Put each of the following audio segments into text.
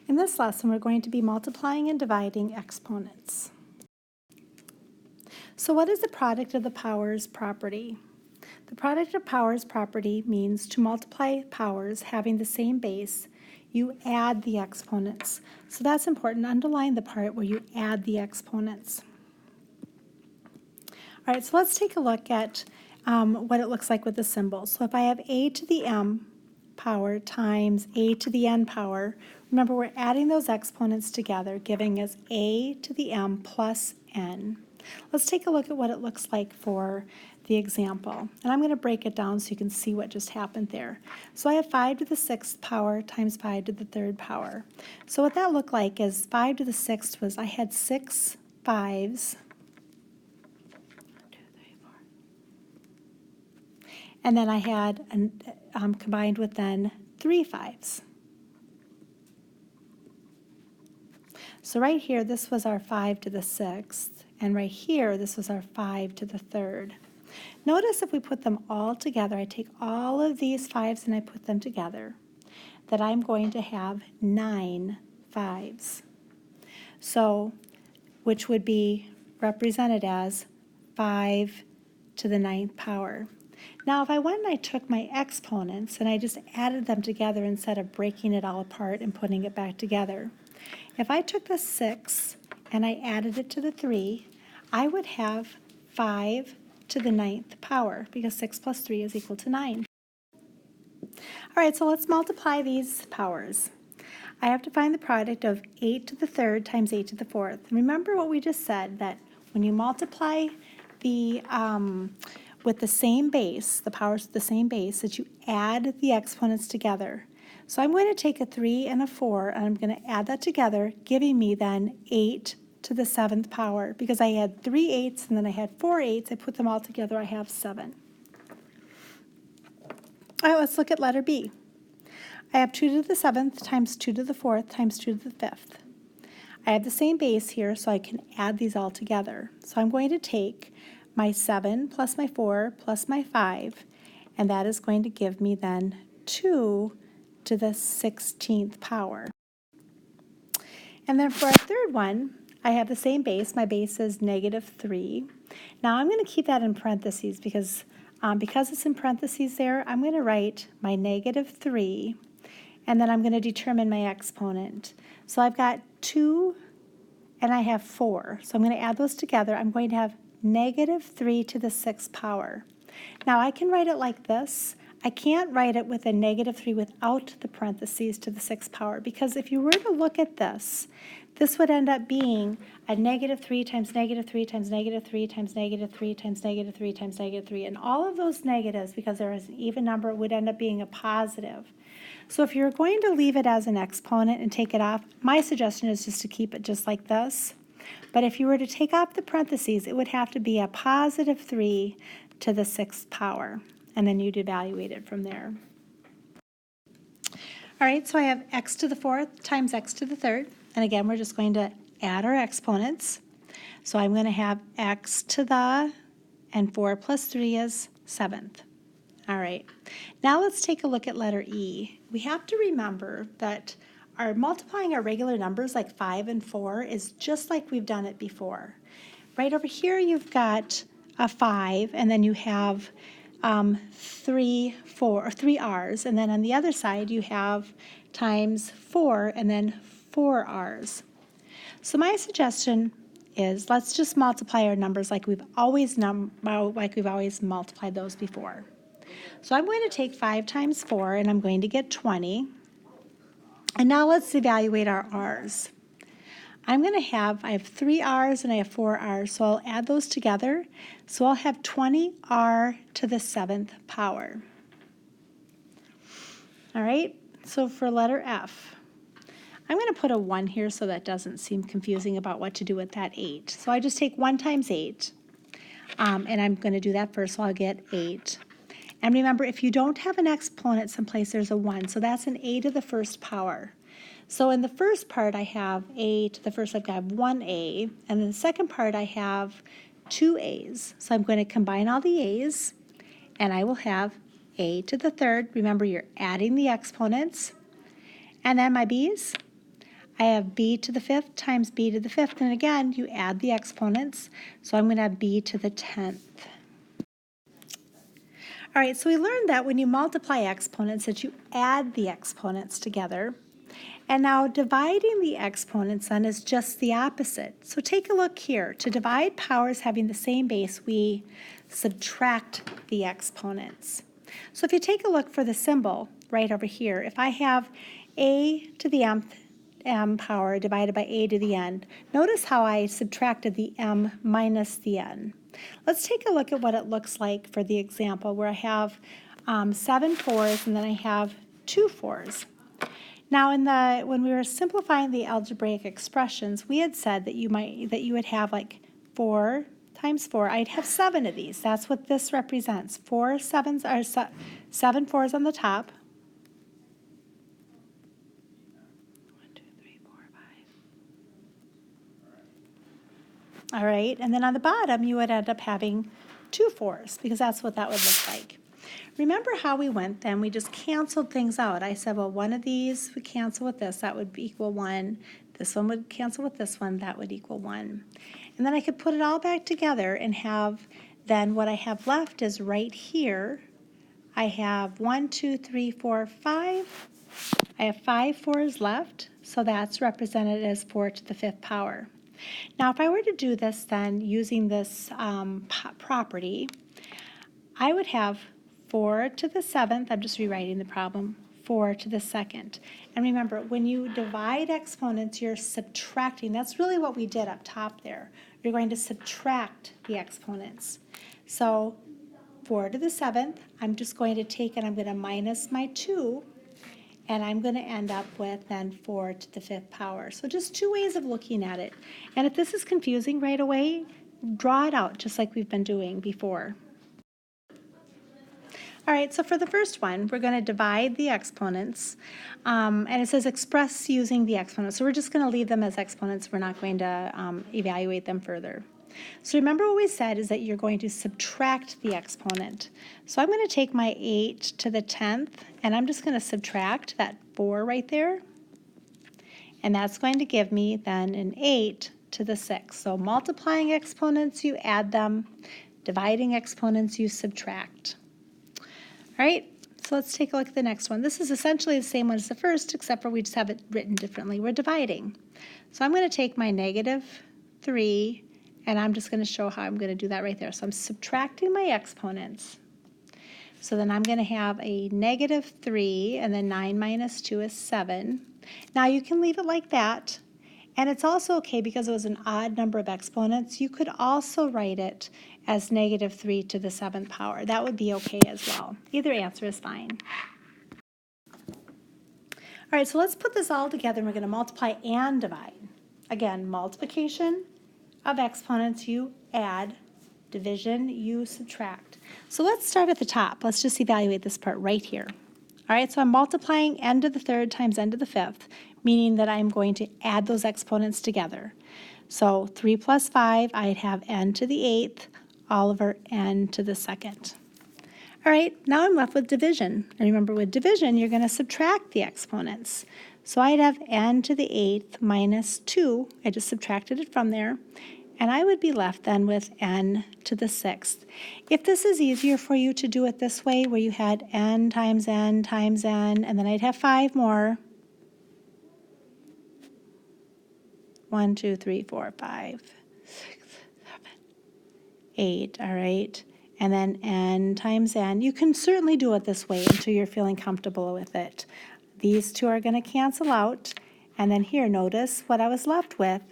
In this lesson, we're going to be multiplying and dividing exponents. So what is the product of the powers property? The product of powers property means to multiply powers having the same base, you add the exponents. So that's important. Underline the part where you add the exponents. All right, so let's take a look at what it looks like with the symbols. So if I have a to the m power times a to the n power, remember we're adding those exponents together, giving us a to the m plus n. Let's take a look at what it looks like for the example. And I'm going to break it down so you can see what just happened there. So I have 5 to the 6th power times 5 to the 3rd power. So what that looked like is 5 to the 6th was I had 6 5s. And then I had, combined with then 3 5s. So right here, this was our 5 to the 6th. And right here, this was our 5 to the 3rd. Notice if we put them all together, I take all of these 5s and I put them together, that I'm going to have 9 5s. So, which would be represented as 5 to the 9th power. Now, if I went and I took my exponents and I just added them together instead of breaking it all apart and putting it back together, if I took the 6 and I added it to the 3, I would have 5 to the 9th power, because 6 plus 3 is equal to 9. All right, so let's multiply these powers. I have to find the product of 8 to the 3rd times 8 to the 4th. And remember what we just said, that when you multiply the with the same base, the powers with the same base, that you add the exponents together. So I'm going to take a 3 and a 4, and I'm going to add that together, giving me then 8 to the 7th power. Because I had 3 8s and then I had 4 8s, I put them all together, I have 7. All right, let's look at letter B. I have 2 to the 7th times 2 to the 4th times 2 to the 5th. I have the same base here, so I can add these all together. So I'm going to take my 7 plus my 4 plus my 5, and that is going to give me then 2 to the 16th power. And then for our third one, I have the same base. My base is -3. Now I'm going to keep that in parentheses because it's in parentheses there, I'm going to write my -3, and then I'm going to determine my exponent. So I've got 2 and I have 4. So I'm going to add those together. I'm going to have -3 to the 6th power. Now I can write it like this. I can't write it with a -3 without the parentheses to the 6th power, because if you were to look at this, this would end up being a -3 times -3 times -3 times -3 times -3 times -3, and all of those negatives, because there is an even number, would end up being a positive. So if you're going to leave it as an exponent and take it off, my suggestion is just to keep it just like this. But if you were to take off the parentheses, it would have to be a +3 to the 6th power, and then you'd evaluate it from there. All right, so I have x to the 4th times x to the 3rd, and again, we're just going to add our exponents. So I'm going to have x to the, and 4 plus 3 is 7th. All right, now let's take a look at letter E. We have to remember that our multiplying our regular numbers like 5 and 4 is just like we've done it before. Right over here you've got a 5, and then you have 3 R's, and then on the other side you have times 4 and then 4 R's. So my suggestion is let's just multiply our numbers like we've always multiplied those before. So I'm going to take 5 times 4, and I'm going to get 20. And now let's evaluate our R's. I have 3 R's and I have 4 R's, so I'll add those together. So I'll have 20R to the 7th power. All right, so for letter F, I'm going to put a 1 here so that doesn't seem confusing about what to do with that 8. So I just take 1 times 8, and I'm going to do that first, so I'll get 8. And remember, if you don't have an exponent someplace, there's a 1, so that's an a to the 1st power. So in the first part, I have a to the 1st, I've got 1a, and in the second part, I have 2 a's. So I'm going to combine all the a's, and I will have a to the 3rd. Remember, you're adding the exponents. And then my b's, I have b to the 5th times b to the 5th, and again, you add the exponents, so I'm going to have b to the 10th. All right, so we learned that when you multiply exponents that you add the exponents together. And now dividing the exponents then is just the opposite. So take a look here. To divide powers having the same base, we subtract the exponents. So if you take a look for the symbol right over here, if I have a to the m power divided by a to the n, notice how I subtracted the m minus the n. Let's take a look at what it looks like for the example where I have 7 fours and then I have 2 fours. Now, when we were simplifying the algebraic expressions, we had said that you would have like 4 times 4. I'd have 7 of these. That's what this represents. 4 sevens are 7 fours on the top. 1, 2, 3, 4, 5. All right, and then on the bottom, you would end up having 2 fours because that's what that would look like. Remember how we went then? We just canceled things out. I said, well, one of these would cancel with this. That would equal 1. This one would cancel with this one. That would equal 1. And then I could put it all back together and have then what I have left is right here. I have 1, 2, 3, 4, 5. I have 5 fours left, so that's represented as 4 to the 5th power. Now, if I were to do this then using this property, I would have 4 to the 7th, I'm just rewriting the problem, 4 to the 2nd. And remember, when you divide exponents, you're subtracting. That's really what we did up top there. You're going to subtract the exponents. So 4 to the 7th, I'm just going to take and I'm going to minus my 2, and I'm going to end up with then 4 to the 5th power. So just 2 ways of looking at it. And if this is confusing right away, draw it out just like we've been doing before. All right, so for the first one, we're going to divide the exponents, and it says express using the exponents. So we're just going to leave them as exponents. We're not going to evaluate them further. So remember what we said is that you're going to subtract the exponent. So I'm going to take my 8 to the 10th, and I'm just going to subtract that 4 right there, and that's going to give me then an 8 to the 6th. So multiplying exponents, you add them. Dividing exponents, you subtract. All right, so let's take a look at the next one. This is essentially the same one as the first, except for we just have it written differently. We're dividing. So I'm going to take my -3, and I'm just going to show how I'm going to do that right there. So I'm subtracting my exponents. So then I'm going to have a -3, and then 9 minus 2 is 7. Now you can leave it like that. And it's also okay because it was an odd number of exponents. You could also write it as -3 to the 7th power. That would be okay as well. Either answer is fine. All right, so let's put this all together and we're going to multiply and divide. Again, multiplication of exponents, you add. Division, you subtract. So let's start at the top. Let's just evaluate this part right here. All right, so I'm multiplying n to the 3rd times n to the 5th, meaning that I'm going to add those exponents together. So 3 plus 5, I'd have n to the 8th, all over n to the 2nd. All right, now I'm left with division. And remember, with division, you're going to subtract the exponents. So I'd have n to the 8th minus 2. I just subtracted it from there. And I would be left then with n to the 6th. If this is easier for you to do it this way, where you had n times n times n, and then I'd have 5 more. 1, 2, 3, 4, 5, 6, 7, 8, all right? And then n times n. You can certainly do it this way until you're feeling comfortable with it. These two are going to cancel out. And then here, notice what I was left with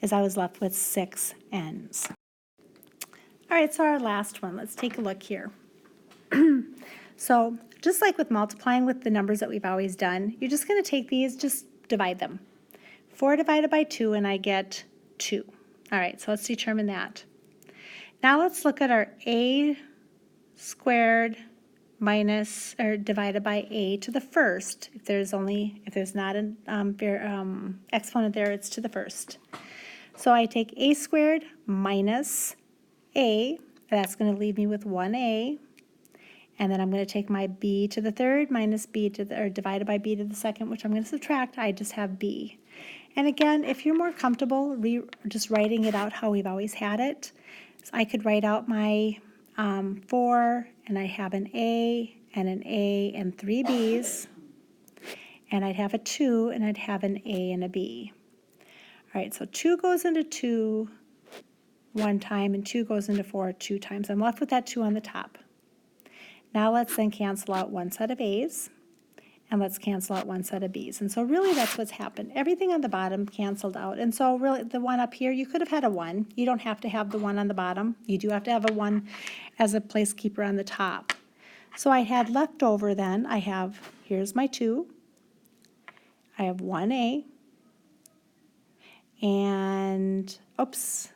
is I was left with 6 n's. All right, so our last one. Let's take a look here. So just like with multiplying with the numbers that we've always done, you're just going to take these, just divide them. 4 divided by 2, and I get 2. All right, so let's determine that. Now let's look at our a squared minus, or divided by a to the 1st. If there's not an exponent there, it's to the 1st. So I take a squared minus a, that's going to leave me with 1a, and then I'm going to take my b to the 3rd minus b to the, or divided by b to the 2nd, which I'm going to subtract. I just have b. And again, if you're more comfortable just writing it out how we've always had it, so I could write out my 4, and I have an A and 3 B's, and I'd have a 2, and I'd have an A and a B. All right, so 2 goes into 2 one time, and 2 goes into 4 2 times. I'm left with that 2 on the top. Now let's then cancel out one set of A's, and let's cancel out one set of B's. And so really that's what's happened. Everything on the bottom canceled out. And so really the one up here, you could have had a 1. You don't have to have the 1 on the bottom. You do have to have a 1 as a placekeeper on the top. So I had left over then, here's my 2. I have 1A. And, oops.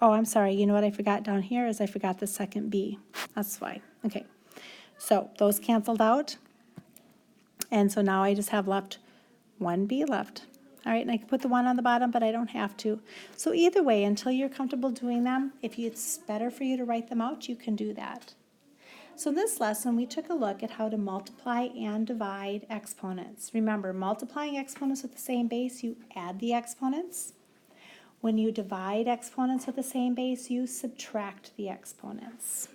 Oh, I'm sorry. You know what I forgot down here is I forgot the second B. That's why. Okay. So those canceled out. And so now I just have left 1B left. All right, and I can put the 1 on the bottom, but I don't have to. So either way, until you're comfortable doing them, if it's better for you to write them out, you can do that. So in this lesson, we took a look at how to multiply and divide exponents. Remember, multiplying exponents with the same base, you add the exponents. When you divide exponents with the same base, you subtract the exponents.